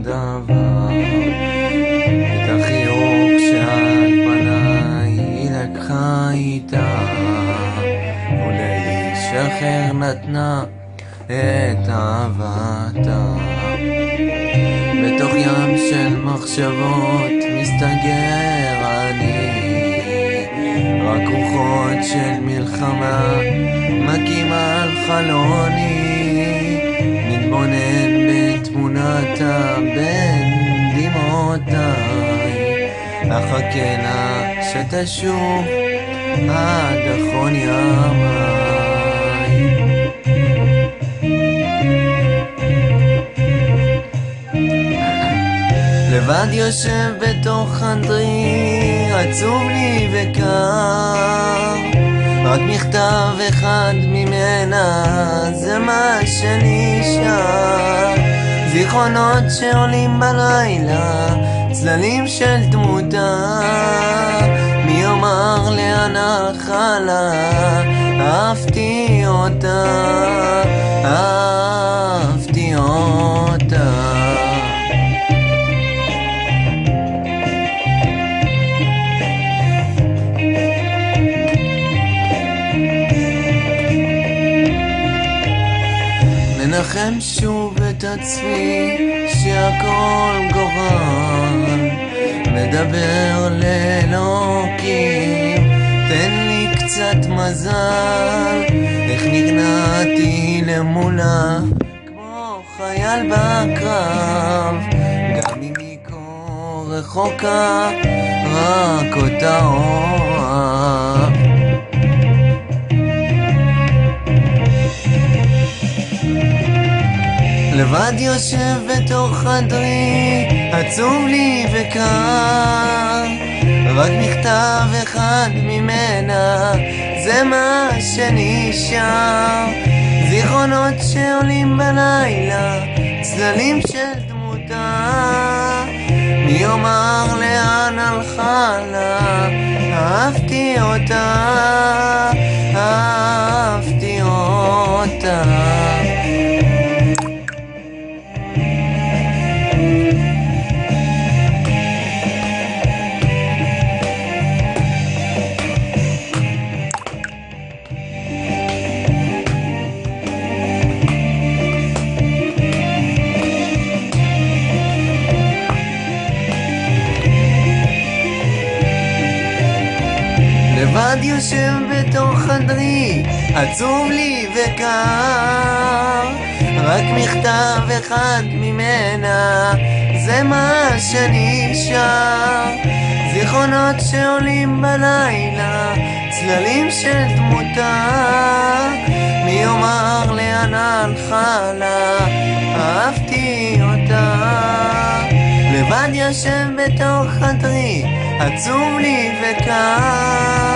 דבר את החיוך שעל פניי היא לקחה איתה ולאיש אחר נתנה את אהבתה. בתוך ים של מחשבות מסתגר אני, רק רוחות של מלחמה מכים על חלוני, מתבונן בתמונתה בין דמעותיי, אחכה לה שתשוב עד אחרון ימיי. לבד יושב בתוך חדרי, עצוב לי וקר, רק מכתב אחד ממנה זה מה שנשאר. זיכרונות שעולים בלילה, צללים של דמותה, מי יאמר לאן הלכה לה, אהבתי אותה, אהבתי אותה. מנחם שוב את עצמי שהכל גורל, מדבר לאלוקים תן לי קצת מזל, איך נגנעתי למולה כמו חייל בקרב, גם אם היא כה רחוקה רק אותה אוהב. לבד יושב בתוך חדרי, עצוב לי וקר, רק מכתב אחד ממנה זה מה שנשאר. זיכרונות שעולים בלילה, צללים של דמותה, מי יאמר לאן הלכה לה, אהבתי אותה, אהבתי אותה. לבד יושב בתוך חדרי, עצוב לי וקר, רק מכתב אחד ממנה זה מה שנשאר. זיכרונות שעולים בלילה, צללים של דמותה, מי יאמר לאן הלכה לה, אהבתי אותה. לבד יושב בתוך חדרי, עצוב לי וקר.